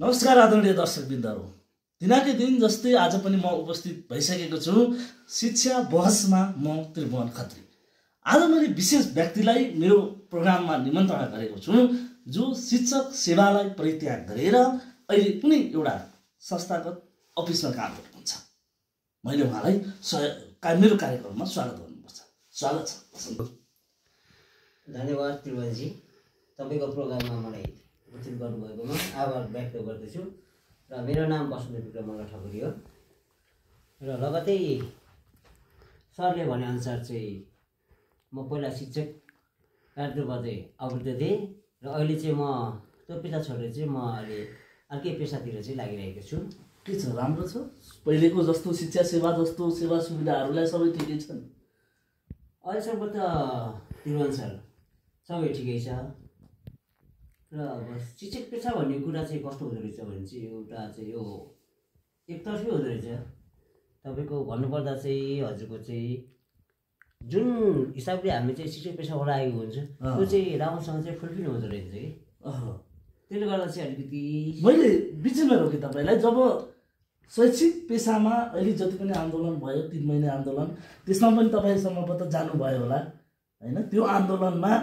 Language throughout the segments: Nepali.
नमस्कार आदरणीय दर्शकवृन्दहरू, दिनाकै दिन जस्तै आज पनि म उपस्थित भइसकेको छु शिक्षा बहसमा। म त्रिभुवन खत्री। आज मैले विशेष व्यक्तिलाई मेरो प्रोग्राममा निमन्त्रणा गरेको छु, जो शिक्षक सेवालाई परित्याग गरेर अहिले कुनै एउटा संस्थागत अफिसमा काम गर्नुहुन्छ। मैले उहाँलाई मेरो कार्यक्रममा स्वागत गर्नुपर्छ। स्वागत छ। धन्यवाद त्रिभुवनजी, तपाईँको प्रोग्राममा मलाई उपस्थित गर्नुभएकोमा आभार व्यक्त गर्दछु। र मेरो नाम वसन्त विक्रम ठकुरी हो। र लगतै सरले भनेअनुसार चाहिँ म पहिला शिक्षक कार्यमा चाहिँ आवृत्त थिएँ र अहिले चाहिँ म त्यो पेसा छोडेर चाहिँ म अहिले अर्कै पेसातिर चाहिँ लागिरहेको छु। के छ, राम्रो छ? पहिलेको जस्तो शिक्षा सेवा जस्तो सेवा सुविधाहरूलाई सबै ठिकै छन्? अहिलेसम्म त त्रिभुवन सर सबै ठिकै छ। र अब शिक्षक पेसा भन्ने कुरा चाहिँ कस्तो हुँदो रहेछ भने चाहिँ एउटा चाहिँ यो एकतर्फी हुँदो रहेछ। तपाईँको भन्नुपर्दा चाहिँ हजुरको चाहिँ जुन हिसाबले हामी चाहिँ शिक्षक पेसाबाट आएको हुन्छ त्यो चाहिँ राम्रोसँग चाहिँ फुलफिल हुँदो रहेछ कि। त्यसले गर्दा चाहिँ अलिकति मैले बिचमा रोकेँ तपाईँलाई। जब शैक्षिक पेसामा अहिले जति पनि आन्दोलन भयो, 3 महिने आन्दोलन, त्यसमा पनि तपाईँ सम्भवतः जानुभयो होला होइन? त्यो आन्दोलनमा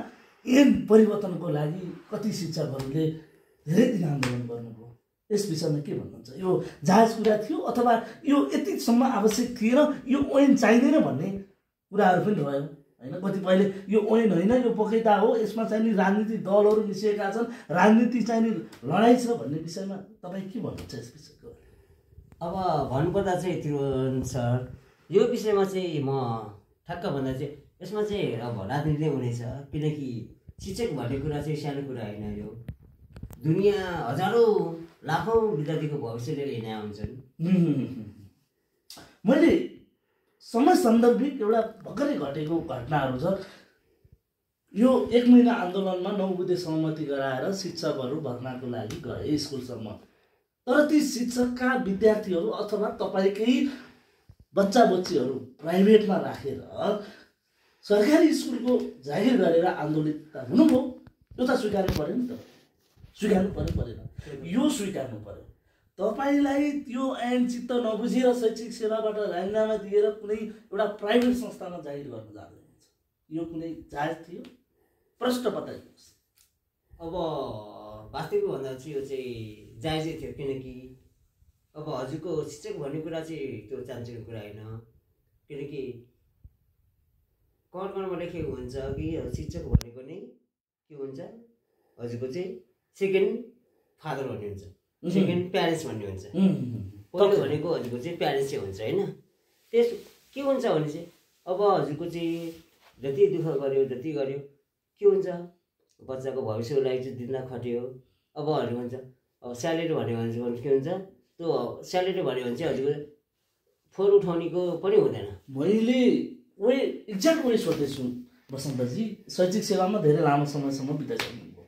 ऐन परिवर्तनको लागि कति शिक्षकहरूले धेरै दिन आन्दोलन गर्नुभयो। यस विषयमा के भन्नुहुन्छ? यो जायज कुरा थियो अथवा यो यतिसम्म आवश्यक थिएन, यो ऐन चाहिँदैन भन्ने कुराहरू पनि रह्यो होइन? कतिपयले यो ऐन होइन, यो बकैता हो, यसमा चाहिँ राजनीतिक दलहरू मिसिएका छन्, राजनीति चाहिँ लडाइँ छ भन्ने विषयमा तपाईँ के भन्नुहुन्छ यस विषयको? अब भन्नुपर्दा चाहिँ त्रिभुवन सर यो विषयमा चाहिँ म ठ्याक्क भन्दा चाहिँ यसमा चाहिँ अब राजनीति नै हुनेछ। किनकि शिक्षक भन्ने कुरा चाहिँ सानो कुरा होइन। यो दुनियाँ हजारौँ लाखौँ विद्यार्थीको भविष्य लिएर हिँडेका हुन्छन्। मैले समय सन्दर्भिक एउटा भर्खरै घटेको घटनाहरू छ। यो 1 महिना आन्दोलनमा 9 बुँदे सहमति गराएर शिक्षकहरू भर्नाको लागि गए स्कुलसम्म। तर ती शिक्षकका विद्यार्थीहरू अथवा तपाईँकै बच्चा बच्चीहरू प्राइभेटमा राखेर सरकारी स्कुलको जागिर गरेर आन्दोलित हुनुभयो। यो त स्वीकार्नु पऱ्यो नि त, स्वीकार्नु परेन? यो स्वीकार्नु पऱ्यो। तपाईँलाई त्यो ऐन चित्त नबुझेर शैक्षिक सेवाबाट राजीनामा दिएर कुनै एउटा प्राइभेट संस्थामा जागिर गर्न जाँदै हुन्छ, यो कुनै जायज थियो? प्रश्न बताइदिनुहोस्। अब वास्तविक भन्दा चाहिँ यो चाहिँ जायजै थियो। किनकि अब हजुरको शिक्षक भन्ने कुरा चाहिँ त्यो चान्चेको कुरा होइन। किनकि कणमा लेखेको हुन्छ कि शिक्षक भनेको नै के हुन्छ, हजुरको चाहिँ सेकेन्ड फादर भन्ने हुन्छ, सेकेन्ड प्यारेन्ट्स भन्ने हुन्छ। पहिलो भनेको हजुरको चाहिँ प्यारेन्ट्स चाहिँ हुन्छ होइन? त्यस के हुन्छ भने चाहिँ अब हजुरको चाहिँ जति दुःख गर्यो जति गर्यो के हुन्छ, बच्चाको भविष्यको लागि चाहिँ दिन खट्यो। अब हजुर हुन्छ अब स्यालेरी भन्यो भने के हुन्छ, त्यो स्यालेरी भन्यो भने चाहिँ हजुरको फोहोर उठाउनेको पनि हुँदैन। मैले एक्ज्याक्ट उयो सोध्दैछु वसन्तजी, शैक्षिक सेवामा धेरै लामो समयसम्म बिताइसक्नुभयो।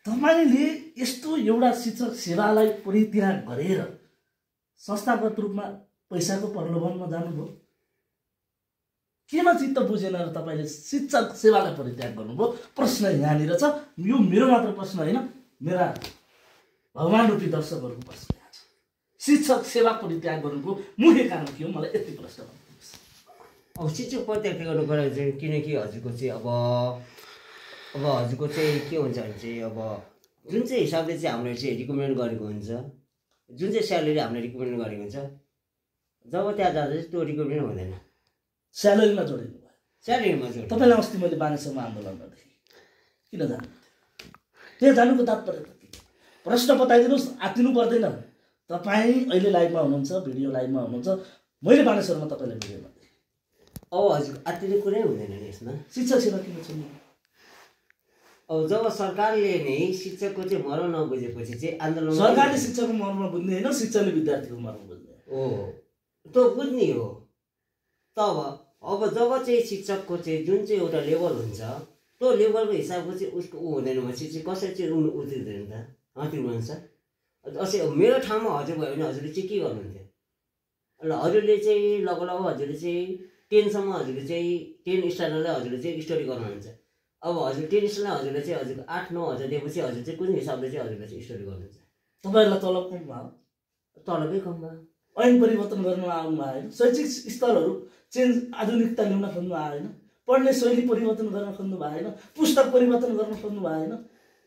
तपाईँले यस्तो एउटा शिक्षक सेवालाई परित्याग गरेर संस्थागत रूपमा पैसाको प्रलोभनमा जानुभयो। केमा चित्त बुझेन र तपाईँले शिक्षक सेवालाई परित्याग गर्नुभयो? प्रश्न यहाँनिर छ। यो मेरो मात्र प्रश्न होइन, मेरा भगवान रूपी दर्शकहरूको प्रश्न यहाँ छ। शिक्षक सेवा परित्याग गर्नुको मुख्य कारण के हो? मलाई यति प्रश्न भन्नुहोस्। अब शिक्षक परित्याग गर्नु पर्यो चाहिँ किनकि हजुरको चाहिँ अब हजुरको चाहिँ के हुन्छ भने चाहिँ अब जुन चाहिँ हिसाबले चाहिँ हामीले चाहिँ रिकमेन्ड गरेको हुन्छ, जुन चाहिँ स्यालेरी हामीले रिकमेन्ड गरेको हुन्छ, जब त्यहाँ जाँदा चाहिँ त्यो रिकमेन्ड हुँदैन। स्यालेरीमा जोडिनु भयो? स्यालेरीमा जोड। तपाईँलाई अस्ति मैले बानेश्वरमा आन्दोलन गर्दाखेरि किन जानु? त्यहाँ जानुको तात्पर्य त के? प्रश्न बताइदिनुहोस्, आत्तिनु पर्दैन। तपाईँ अहिले लाइभमा हुनुहुन्छ, भिडियो लाइभमा हुनुहुन्छ, मैले बानेश्वरमा तपाईँलाई भिडियोमा देखेँ। अब हजुर आत्तिने कुरै हुँदैन नि यसमा। शिक्षक सेवा किन छोड्नु? अब जब सरकारले नै शिक्षकको चाहिँ मर्म नबुझेपछि चाहिँ आन्दोलन, सरकारले शिक्षकको मर्म बुझ्ने होइन, शिक्षकले विद्यार्थीको मर्म बुझ्ने हो, त्यो बुझ्ने हो। तब अब जब चाहिँ शिक्षकको चाहिँ जुन चाहिँ एउटा लेभल हुन्छ त्यो लेभलको हिसाबको चाहिँ उसको हुँदैन भनेपछि चाहिँ कसरी चाहिँ उत्रिँदैन त? त्रिभुवन सर, अझै मेरो ठाउँमा हजुर भयो भने हजुरले चाहिँ के गर्नुहुन्थ्यो? ल हजुरले चाहिँ लगभग हजुरले चाहिँ 10सम्म हजुरले चाहिँ 10 स्ट्यान्डर्डलाई हजुरले चाहिँ स्टडी गर्नुहुन्छ। अब हजुर 10 स्ट्यान्डर्ड हजुरले चाहिँ हजुरको 8-9 हजार दिएपछि हजुर चाहिँ कुन हिसाबले चाहिँ हजुरले चाहिँ स्टडी गर्नुहुन्छ? तपाईँहरूलाई तलब कम भयो, तलबै कम भयो। ऐन परिवर्तन गर्न आउनु भयो होइन, शैक्षिक स्थलहरू चेन्ज आधुनिकता ल्याउन खोज्नु भयो होइन, पढ्ने शैली परिवर्तन गर्न खोज्नु भयो होइन, पुस्तक परिवर्तन गर्न खोज्नु भयो होइन।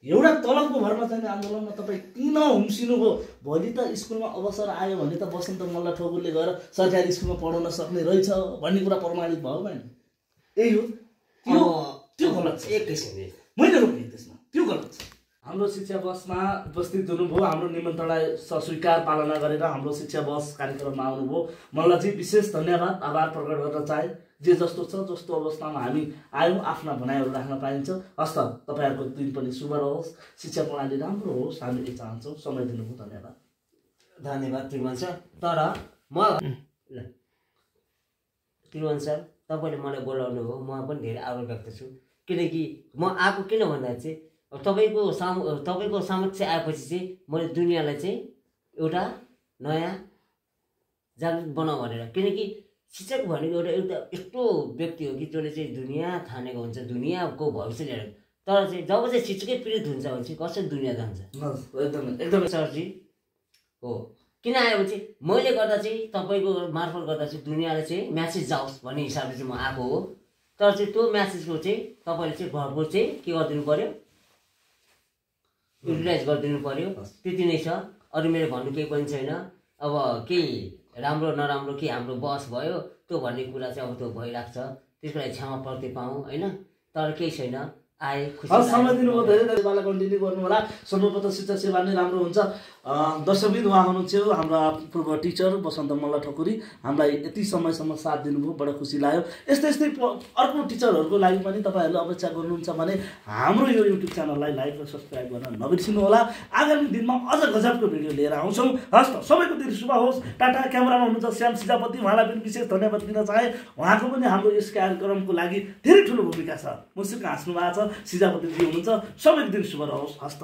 एउटा तलबको भरमा चाहिँ आन्दोलनमा तपाईँ किन हुम्सिनुभयो? भोलि त स्कुलमा अवसर आयो भने त बसन्त मल्ल ठकुरले गएर सरकारी स्कुलमा पढाउन सक्ने रहेछ भन्ने कुरा प्रमाणित भयो भएन? यही हो। त्यो गलत छ। एक किसिमले मैले रोकेँ त्यसमा, त्यो गलत छ। हाम्रो शिक्षा बसमा उपस्थित हुनुभयो, हाम्रो निमन्त्रणालाई सस्वीकार पालना गरेर हाम्रो शिक्षा बस कार्यक्रममा आउनुभयो। मल्लजी विशेष धन्यवाद, आभार प्रकट गर्न चाहे। जे जस्तो छ जस्तो अवस्थामा हामी आयौँ, आफ्ना भनाइहरू राख्न पाइन्छ। हस्त तपाईँहरूको दिन पनि शुभ रहोस्, शिक्षा प्रणाली राम्रो होस्, हामी यही चाहन्छौँ। समय दिनुभयो, धन्यवाद। धन्यवाद त्रिभुवन सर। तर म त्रिभुवन सर तपाईँले मलाई बोलाउनु हो, म पनि धेरै आभार व्यक्त छु। किनकि म आएको किन भन्दा चाहिँ तपाईँको समक्ष आएपछि चाहिँ मैले दुनियाँलाई चाहिँ एउटा नयाँ जागृत बनाऊ भनेर। किनकि शिक्षक भनेको एउटा यस्तो व्यक्ति हो कि जसले चाहिँ दुनियाँ थानेको हुन्छ, दुनियाँको भविष्य लिएर। तर चाहिँ जब चाहिँ शिक्षकै पीडित हुन्छ भने चाहिँ कसरी दुनियाँ जान्छ? एकदमै सरजी हो। किन आयो भने चाहिँ मैले गर्दा चाहिँ तपाईँको मार्फत गर्दा चाहिँ दुनियाँलाई चाहिँ म्यासेज जाओस् भन्ने हिसाबले चाहिँ म आएको हो। तर चाहिँ त्यो म्यासेजको चाहिँ तपाईँले चाहिँ घरको चाहिँ के गरिदिनु पऱ्यो, युटिलाइज गरिदिनु पऱ्यो। त्यति नै छ, अरू मेरो भन्नु केही पनि छैन। अब केही राम्रो नराम्रो के हाम्रो बस भयो त्यो भन्ने कुरा चाहिँ अब त्यो भइरहेको छ, त्यसको लागि क्षमा प्रति पाऊँ होइन। तर केही छैन, आए खुसी। समय दिनुभयो, धेरै धेरै सेवालाई कन्टिन्यू गर्नु होला। सर्वप्रथम शिक्षा सेवा नै राम्रो हुन्छ। दर्शकबिन उहाँ हुनुहुन्छ हाम्रा पूर्व टिचर बसन्त मल्ल ठकुरी, हामीलाई यति समयसम्म साथ दिनुभयो, बडा खुसी लाग्यो। यस्तै यस्तै अर्को टिचरहरूको लागि पनि तपाईँहरूले अपेक्षा गर्नुहुन्छ भने हाम्रो यो युट्युब च्यानललाई लाइक र सब्सक्राइब गर्न नबिर्सिनु होला। आगामी दिनमा अझ गजबको भिडियो लिएर आउँछौँ। हस्, सबैको दिन शुभ होस्। टाटा। क्यामेरामा हुनुहुन्छ श्याम सिजापति, उहाँलाई पनि विशेष धन्यवाद दिन चाहे। उहाँको पनि हाम्रो यस कार्यक्रमको लागि धेरै ठुलो भूमिका छ। मुसुक हाँस्नु भएको छ, सिजापतिजी हुनुहुन्छ। सबैको दिन शुभ रहोस्। हस्त।